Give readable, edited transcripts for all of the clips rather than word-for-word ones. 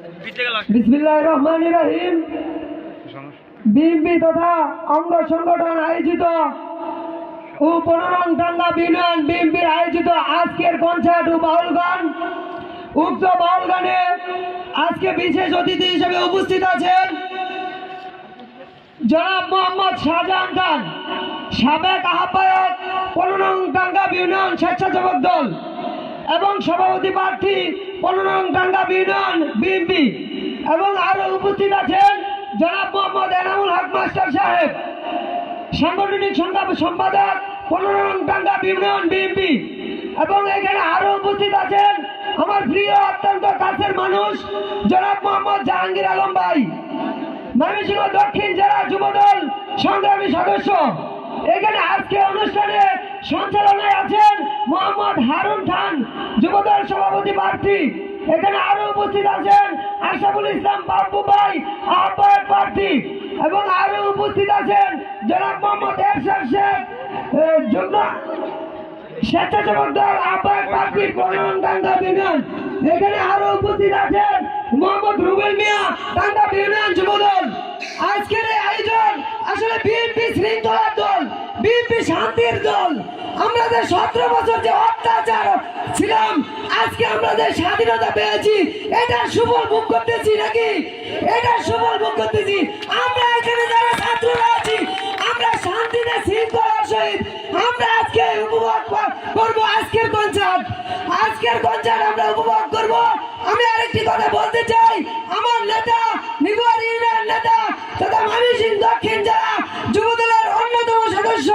বিসমিল্লাহির রহমানির রহিম। বিএনপি তথা অঙ্গ সংগঠন আয়োজিত ও 15 নং টাঙ্গা ইউনিয়ন বিএনপির আয়োজিত আজকের কনসার্ট ও বাউল গান, উক্ত বাউল গানে আজকে বিশেষ অতিথি হিসেবে উপস্থিত আছেন জনাব মোহাম্মদ শাহজাহান খান, সাবেক আহ্বায়ক 15 নং টাঙ্গা ইউনিয়ন স্বেচ্ছাসেবক দল এবং সভাপতি প্রার্থী 15 নং টাঙ্গা ইউনিয়ন বিএনপি। এবং আরো উপস্থিত আছেন জনাব মোহাম্মদ এনামুল হক মাস্টার সাহেব, সাংগঠনিক সম্পাদক 15 নং টাঙ্গা ইউনিয়ন বিএনপি। এবং এখানে আরো উপস্থিত আছেন আমার প্রিয় অত্যন্ত কাছের মানুষ জনাব মোহাম্মদ জাহাঙ্গীর আলম ভাই, ময়মনসিংহ দক্ষিণ জেলা যুবদল সংগ্রামী সদস্য। এখানে আজকে অনুষ্ঠানে সঞ্চালনায় আছেন মোহাম্মদ হারুন খান, যুবদল সভাপতি প্রার্থী। এখানে আরো উপস্থিত আছেন আশরাফুল ইসলাম বাবু ভাই, আহ্বায়ক প্রার্থী। এবং আরো উপস্থিত আছেন জনাব মোহাম্মদ এরশাদ শেখ, যুগ্ম স্বেচ্ছাসেবক দল আহ্বায়ক প্রার্থী 15 নং টাঙ্গা ইউনিয়ন। এখানে আরো উপস্থিত আছেন মোহাম্মদ রুবেল মিয়া, টাঙ্গা ইউনিয়ন যুবদল। আজকের এই আয়োজন আসলে বিএনপি শৃঙ্খলার দল, বিএনপি শান্তির দল। আমরা যে 17 বছর যে অত্যাচার ছিলাম, আজকে আমরা যে স্বাধীনতা পেয়েছি এটার সুফল ভোগ করতেছি নাকি? এটার সুফল ভোগ করতেছি। আমরা এখানে যারা ছাত্ররা আছি, আমরা শান্তিতে শৃঙ্খলার সহিত আমরা আজকে উপভোগ করব আজকের কনসার্ট। আজকের কনসার্ট আমরা উপভোগ করব। আমি আরেকটি কথা বলতে চাই, আমার নেতা নিগুয়ার ইউনিয়ন নেতা তথা ময়মনসিংহ দক্ষিণ জেলা যুবদলের অন্যতম সদস্য,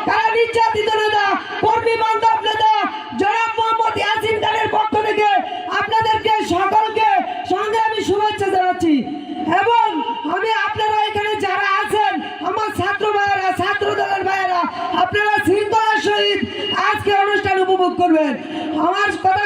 কারা নির্যাতিত নেতা, কর্মী বান্ধব নেতা জনাব মোহাম্মদ ইয়াসিন খানের পক্ষ থেকে আপনাদেরকে সকলকে সংগ্রামী শুভেচ্ছা জানাচ্ছি। এবং আমি আপনারা এখানে যারা আছেন আমার ছাত্র ভাইয়েরা, ছাত্র দলের ভাইয়েরা, আপনারা শৃঙ্খলার সহিত আজকে অনুষ্ঠান উপভোগ করবেন। আমার কথা